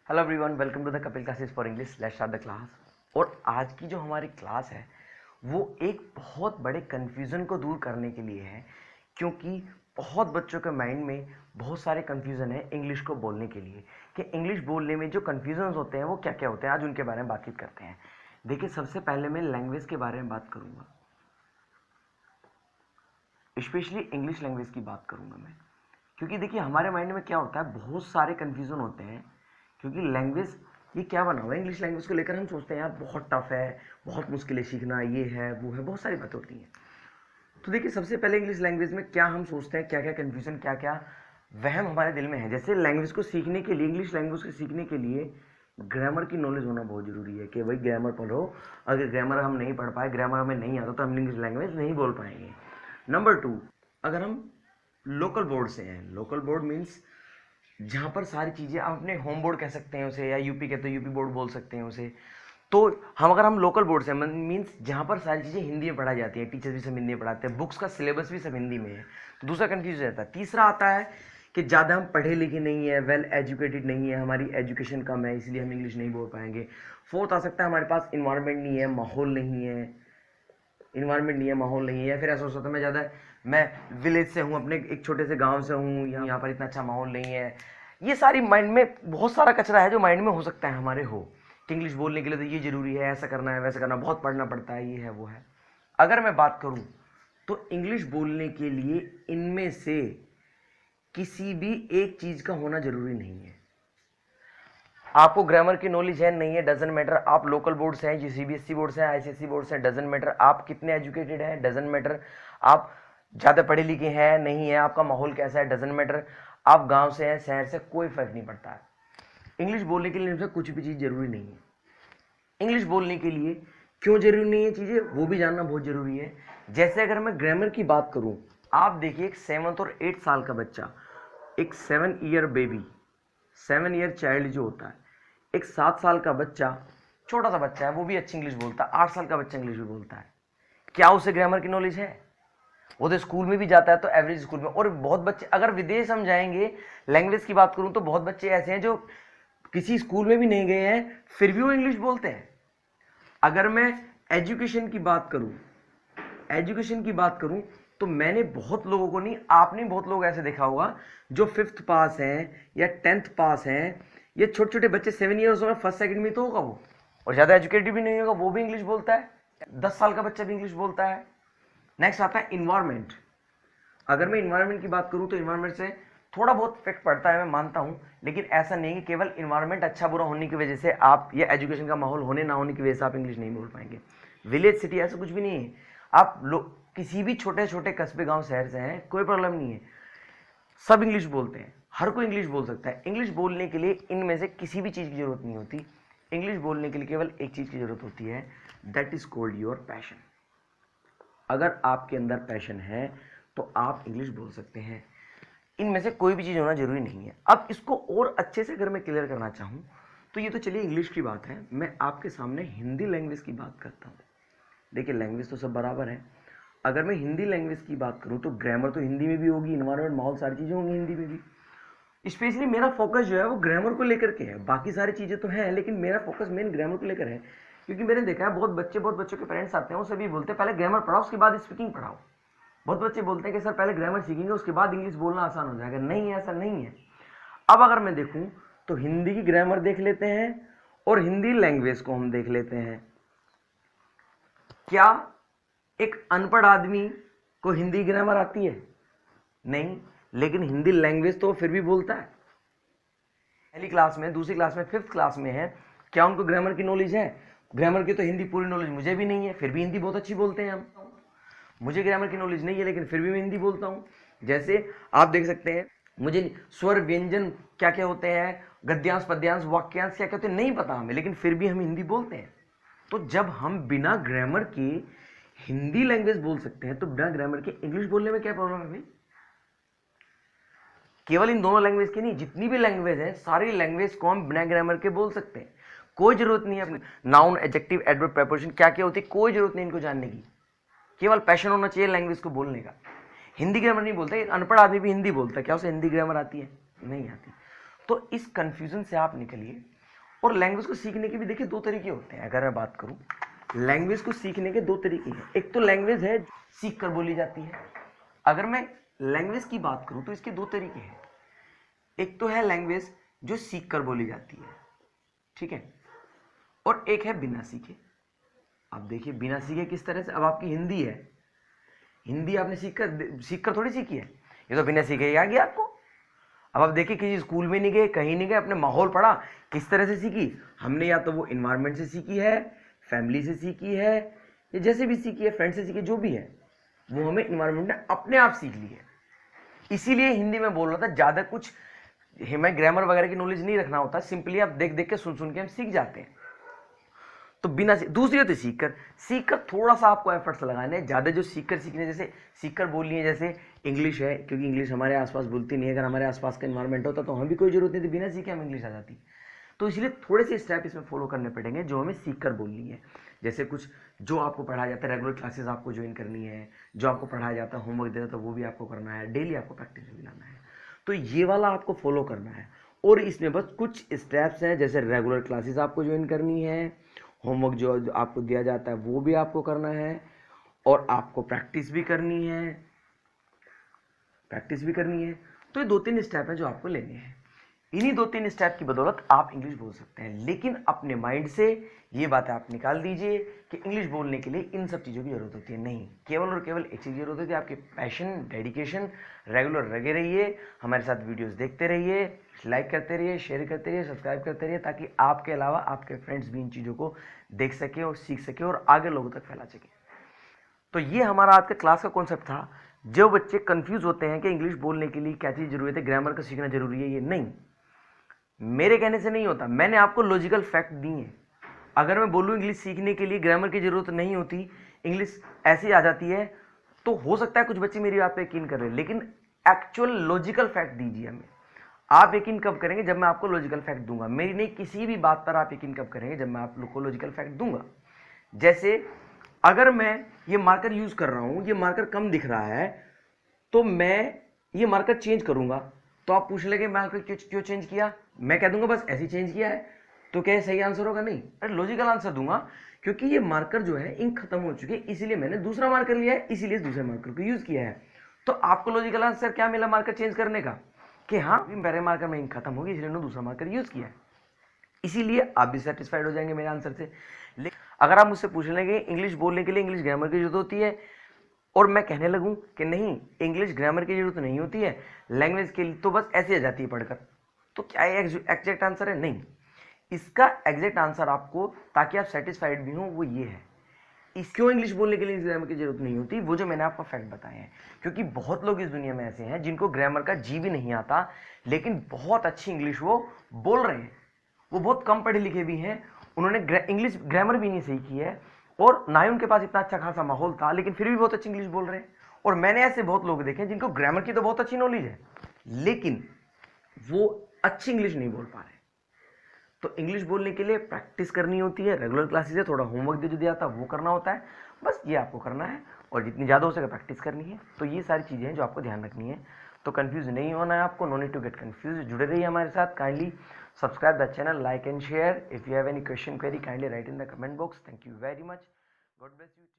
Hello everyone, welcome to the Kapil classes for English. Let's start the class. और आज की जो हमारी क्लास है वो एक बहुत बड़े कन्फ्यूज़न को दूर करने के लिए है, क्योंकि बहुत बच्चों के माइंड में बहुत सारे कन्फ्यूज़न है इंग्लिश को बोलने के लिए कि इंग्लिश बोलने में जो कन्फ्यूज़न होते हैं वो क्या क्या होते हैं। आज उनके बारे में बातचीत करते हैं। देखिए, सबसे पहले मैं लैंग्वेज के बारे में बात करूँगा, स्पेशली इंग्लिश लैंग्वेज की बात करूँगा मैं, क्योंकि देखिए हमारे माइंड में क्या होता है, बहुत सारे कन्फ्यूज़न होते हैं। क्योंकि लैंग्वेज ये क्या बना हुआ है, इंग्लिश लैंग्वेज को लेकर हम सोचते हैं यार बहुत टफ है, बहुत मुश्किल है सीखना, ये है वो है, बहुत सारी बातें होती हैं। तो देखिए, सबसे पहले इंग्लिश लैंग्वेज में क्या हम सोचते हैं, क्या क्या कन्फ्यूजन, क्या क्या वहम हमारे दिल में है। जैसे लैंग्वेज को सीखने के लिए, इंग्लिश लैंग्वेज को सीखने के लिए ग्रामर की नॉलेज होना बहुत जरूरी है कि भाई ग्रामर पढ़ो। अगर ग्रामर हम नहीं पढ़ पाए, ग्रामर हमें नहीं आता, तो हम इंग्लिश लैंग्वेज नहीं बोल पाएंगे। नंबर 2, अगर हम लोकल बोर्ड से हैं, लोकल बोर्ड मीन्स जहाँ पर सारी चीज़ें, आप अपने होम बोर्ड कह सकते हैं उसे, या यूपी कहते हो यूपी बोर्ड बोल सकते हैं उसे। तो अगर हम लोकल बोर्ड से, मीन्स जहाँ पर सारी चीज़ें हिंदी में पढ़ाई जाती हैं, टीचर्स भी सब हिंदी में पढ़ाते हैं, बुक्स का सिलेबस भी सब हिंदी में है, तो दूसरा कन्फ्यूज रहता है। तीसरा आता है कि ज़्यादा हम पढ़े लिखे नहीं है, वेल एजुकेटेड नहीं है, हमारी एजुकेशन कम है, इसलिए हम इंग्लिश नहीं बोल पाएंगे। फोर्थ आ सकता है हमारे पास इन्वायरमेंट नहीं है, माहौल नहीं है, माहौल नहीं है। या फिर ऐसा हो सकता है मैं विलेज से हूँ, अपने एक छोटे से गांव से हूँ, यहाँ पर इतना अच्छा माहौल नहीं है। ये सारी माइंड में बहुत सारा कचरा है जो माइंड में हो सकता है हमारे हो कि इंग्लिश बोलने के लिए तो ये जरूरी है, ऐसा करना है, वैसा करना, बहुत पढ़ना पड़ता है, ये है वो है। अगर मैं बात करूँ तो इंग्लिश बोलने के लिए इनमें से किसी भी एक चीज़ का होना जरूरी नहीं है। आपको ग्रामर की नॉलेज है नहीं है, डजन मैटर। आप लोकल बोर्ड से हैं, सीबीएसई बोर्ड से हैं, आईसीएसई बोर्ड से हैं, डजन मैटर। आप कितने एजुकेटेड हैं, डजन मैटर। आप ज़्यादा पढ़े लिखे हैं नहीं है, आपका माहौल कैसा है, डजन मैटर। आप गांव से हैं, शहर से, कोई फर्क नहीं पड़ता है। इंग्लिश बोलने के लिए इनसे कुछ भी चीज़ जरूरी नहीं है। इंग्लिश बोलने के लिए क्यों जरूरी नहीं है चीज़ें, वो भी जानना बहुत ज़रूरी है। जैसे अगर मैं ग्रामर की बात करूँ, आप देखिए एक 7 और 8 साल का बच्चा, एक 7 ईयर बेबी, 7 ईयर चाइल्ड जो होता है, एक 7 साल का बच्चा, छोटा सा बच्चा है, वो भी अच्छी इंग्लिश बोलता है। 8 साल का बच्चा इंग्लिश भी बोलता है। क्या उसे ग्रामर की नॉलेज है? वो तो स्कूल में भी जाता है, तो एवरेज स्कूल में। और बहुत बच्चे, अगर विदेश हम जाएंगे, लैंग्वेज की बात करूं तो बहुत बच्चे ऐसे हैं जो किसी स्कूल में भी नहीं गए हैं, फिर भी वो इंग्लिश बोलते हैं। अगर मैं एजुकेशन की बात करूं तो मैंने बहुत लोगों को नहीं, आपने बहुत लोग ऐसे देखा होगा जो 5th पास हैं या 10th पास हैं। ये छोटे छोटे बच्चे 7 ईयर्स में, फर्स्ट सेकंड में तो होगा वो, और ज़्यादा एजुकेटेड भी नहीं होगा, वो भी इंग्लिश बोलता है। 10 साल का बच्चा भी इंग्लिश बोलता है। नेक्स्ट आता है इन्वायरमेंट। अगर मैं इन्वायरमेंट की बात करूं तो इन्वायरमेंट से थोड़ा बहुत इफेक्ट पड़ता है, मैं मानता हूं, लेकिन ऐसा नहीं कि केवल इन्वायरमेंट अच्छा बुरा होने की वजह से आप, या एजुकेशन का माहौल होने ना होने की वजह से आप इंग्लिश नहीं बोल पाएंगे। विलेज सिटी ऐसा कुछ भी नहीं है। आप लोग किसी भी छोटे छोटे कस्बे गांव शहर से हैं, कोई प्रॉब्लम नहीं है, सब इंग्लिश बोलते हैं, हर कोई इंग्लिश बोल सकता है। इंग्लिश बोलने के लिए इनमें से किसी भी चीज़ की जरूरत नहीं होती। इंग्लिश बोलने के लिए केवल एक चीज़ की जरूरत होती है, that is called your passion. अगर आपके अंदर पैशन है तो आप इंग्लिश बोल सकते हैं। इनमें से कोई भी चीज़ होना जरूरी नहीं है। अब इसको और अच्छे से अगर मैं क्लियर करना चाहूँ तो ये तो चलिए इंग्लिश की बात है, मैं आपके सामने हिंदी लैंग्वेज की बात करता हूँ। देखिए, लैंग्वेज तो सब बराबर है। अगर मैं हिंदी लैंग्वेज की बात करूँ तो ग्रामर तो हिंदी में भी होगी, इन्वायरमेंट, माहौल, सारी चीज़ें होंगी हिंदी में भी। स्पेशली मेरा फोकस जो है वो ग्रामर को लेकर के है। बाकी सारी चीज़ें तो हैं, लेकिन मेरा फोकस मेन ग्रामर को लेकर है। क्योंकि मैंने देखा है बहुत बच्चों के पेरेंट्स आते हैं, वो सभी बोलते हैं पहले ग्रामर पढ़ाओ, उसके बाद स्पीकिंग पढ़ाओ। बहुत बच्चे बोलते हैं कि सर पहले ग्रामर सीखेंगे, उसके बाद इंग्लिश बोलना आसान हो जाएगा। नहीं, ऐसा नहीं है। अब अगर मैं देखूं तो हिंदी की ग्रामर देख लेते हैं और हिंदी लैंग्वेज को हम देख लेते हैं। क्या एक अनपढ़ आदमी को हिंदी ग्रामर आती है? नहीं, लेकिन हिंदी लैंग्वेज तो फिर भी बोलता है। पहली क्लास में, दूसरी क्लास में, 5th क्लास में है, क्या उनको ग्रामर की नॉलेज है? ग्रामर की तो हिंदी पूरी नॉलेज मुझे भी नहीं है, फिर भी हिंदी बहुत अच्छी बोलते हैं हम। मुझे ग्रामर की नॉलेज नहीं है, लेकिन फिर भी मैं हिंदी बोलता हूँ। जैसे आप देख सकते हैं, मुझे स्वर व्यंजन क्या क्या होते हैं, गद्यांश पद्यांश वाक्यांश क्या क्या होते हैं नहीं पता हमें, लेकिन फिर भी हम हिंदी बोलते हैं। तो जब हम बिना ग्रामर के हिंदी लैंग्वेज बोल सकते हैं, तो बिना ग्रामर के इंग्लिश बोलने में क्या प्रॉब्लम है भाई? केवल इन दोनों लैंग्वेज की नहीं, जितनी भी लैंग्वेज है, सारी लैंग्वेज को हम बिना ग्रामर के बोल सकते हैं। कोई जरूरत नहीं है नाउन, एडजेक्टिव, एडवर्ब, प्रीपोजिशन क्या क्या होती है, कोई जरूरत नहीं इनको जानने की। केवल पैशन होना चाहिए लैंग्वेज को बोलने का। हिंदी ग्रामर नहीं बोलता, अनपढ़ आदमी भी हिंदी बोलता है, क्या उसे हिंदी ग्रामर आती है? नहीं आती। तो इस कंफ्यूजन से आप निकलिए और लैंग्वेज को सीखने के भी देखिए दो तरीके होते हैं। अगर मैं बात करूं, लैंग्वेज को सीखने के दो तरीके हैं। एक तो लैंग्वेज है सीख कर बोली जाती है। अगर मैं लैंग्वेज की बात करूं तो इसके दो तरीके हैं। एक तो है लैंग्वेज जो सीख कर बोली जाती है, ठीक है, और एक है बिना सीखे। अब देखिए बिना सीखे किस तरह से, अब आपकी हिंदी है, हिंदी आपने सीख कर थोड़ी सीखी है, ये तो बिना सीखे ही आ गया आपको। अब आप देखिए किसी स्कूल में नहीं गए, कहीं नहीं गए, अपने माहौल पढ़ा, किस तरह से सीखी हमने, या तो वो इन्वायरमेंट से सीखी है, फैमिली से सीखी है, या जैसे भी सीखी है, फ्रेंड से सीखी, जो भी है वो हमें इन्वायरमेंट ने अपने आप सीख ली है। इसीलिए हिंदी में बोल रहा था, ज़्यादा कुछ हमें ग्रामर वगैरह की नॉलेज नहीं रखना होता, सिंपली आप देख देख के सुन सुन के हम सीख जाते हैं। तो बिना दूसरी होती सीख कर थोड़ा सा आपको एफर्ट्स लगाने हैं। ज़्यादा जो सीखने, जैसे सीखकर बोलनी है, जैसे इंग्लिश है, क्योंकि इंग्लिश हमारे आसपास बोलती नहीं है, अगर हमारे आसपास का इन्वायरमेंट होता तो हमें भी कोई जरूरत नहीं थी, बिना सीखे हम इंग्लिश आ जाती। तो इसलिए थोड़े से स्टेप इसमें फॉलो करने पड़ेंगे जो हमें सीख कर बोलनी है। जैसे कुछ जो आपको पढ़ाया जाता है, रेगुलर क्लासेस आपको ज्वाइन करनी है, जो आपको पढ़ाया जाता है, होमवर्क देता है तो वो भी आपको करना है, डेली आपको प्रैक्टिस भी लाना है। तो ये वाला आपको फॉलो करना है। और इसमें बस कुछ स्टेप्स हैं, जैसे रेगुलर क्लासेस आपको ज्वाइन करनी है, होमवर्क जो आपको दिया जाता है वो भी आपको करना है, और आपको प्रैक्टिस भी करनी है, तो ये दो तीन स्टेप हैं जो आपको लेने हैं। इन्हीं दो तीन स्टेप की बदौलत आप इंग्लिश बोल सकते हैं। लेकिन अपने माइंड से ये बातें आप निकाल दीजिए कि इंग्लिश बोलने के लिए इन सब चीज़ों की जरूरत होती है। नहीं, केवल और केवल एक चीज़ की जरूरत होती है, आपकी पैशन, डेडिकेशन। रेगुलर लगे रहिए, हमारे साथ वीडियोस देखते रहिए, लाइक करते रहिए, शेयर करते रहिए, सब्सक्राइब करते रहिए, ताकि आपके अलावा आपके फ्रेंड्स भी इन चीज़ों को देख सके और सीख सके और आगे लोगों तक फैला सके। तो ये हमारा आज का क्लास का कॉन्सेप्ट था। जो बच्चे कंफ्यूज होते हैं कि इंग्लिश बोलने के लिए क्या चीज़ जरूरत है, ग्रामर का सीखना जरूरी है, ये नहीं, मेरे कहने से नहीं होता। मैंने आपको लॉजिकल फैक्ट दिए हैं। अगर मैं बोलूँ इंग्लिश सीखने के लिए ग्रामर की जरूरत नहीं होती, इंग्लिश ऐसी आ जाती है, तो हो सकता है कुछ बच्चे मेरी बात पे यकीन कर रहे हैं, लेकिन एक्चुअल लॉजिकल फैक्ट दीजिए हमें। आप यकीन कब करेंगे? जब मैं आपको लॉजिकल फैक्ट दूंगा। मेरी नहीं, किसी भी बात पर आप यकीन कब करेंगे? जब मैं आप लोग को लॉजिकल फैक्ट दूंगा। जैसे अगर मैं ये मार्कर यूज कर रहा हूं, ये मार्कर कम दिख रहा है, तो मैं ये मार्कर चेंज करूंगा, तो आप पूछ लेंगे मार्कर क्यों चेंज किया? मैं कह दूंगा बस ऐसे ही चेंज किया है। तो क्या सही आंसर होगा? नहीं, अरे लॉजिकल आंसर दूंगा, क्योंकि ये मार्कर जो है इंक खत्म हो चुकी है, इसीलिए मैंने दूसरा मार्कर लिया है, इसीलिए दूसरे मार्कर को यूज किया है। तो आपको लॉजिकल आंसर क्या मिला मार्कर चेंज करने का? कि हाँ, पहले मार्कर में इंक खत्म होगी, इसलिए दूसरा मार्कर यूज किया है। इसीलिए आप भी सेटिस्फाइड हो जाएंगे मेरे आंसर से। लेकिन अगर आप मुझसे पूछ लेंगे इंग्लिश बोलने के लिए इंग्लिश ग्रामर की जरूरत होती है, और मैं कहने लगूं कि नहीं, इंग्लिश ग्रामर की जरूरत नहीं होती है, लैंग्वेज के लिए तो बस ऐसे आ जाती है पढ़कर, तो क्या ये एग्जैक्ट आंसर है? नहीं, इसका एग्जैक्ट आंसर आपको, ताकि आप सेटिस्फाइड भी हो, वो ये है। क्यों इंग्लिश बोलने के लिए ग्रामर की जरूरत नहीं होती? वो जो मैंने आपको फैक्ट बताए हैं। क्योंकि बहुत लोग इस दुनिया में ऐसे हैं जिनको ग्रामर का जी भी नहीं आता, लेकिन बहुत अच्छी इंग्लिश वो बोल रहे हैं। वो बहुत कम पढ़े लिखे भी हैं, उन्होंने इंग्लिश ग्रामर भी नहीं सही की है, और ना ही उनके पास इतना अच्छा खासा माहौल था, लेकिन फिर भी बहुत अच्छी इंग्लिश बोल रहे हैं। और मैंने ऐसे बहुत लोग देखे हैं जिनको ग्रामर की तो बहुत अच्छी नॉलेज है, लेकिन वो अच्छी इंग्लिश नहीं बोल पा रहे। तो इंग्लिश बोलने के लिए प्रैक्टिस करनी होती है, रेगुलर क्लासेस है, थोड़ा होमवर्क जो दिया था वो करना होता है, बस ये आपको करना है, और जितनी ज़्यादा हो सके प्रैक्टिस करनी है। तो ये सारी चीज़ें हैं जो आपको ध्यान रखनी है। तो कंफ्यूज नहीं होना है आपको, no need to get confuse. जुड़े रहिए हमारे साथ। Kindly subscribe the channel, like and share. If you have any question, query, kindly write in the comment box. Thank you very much. God bless you.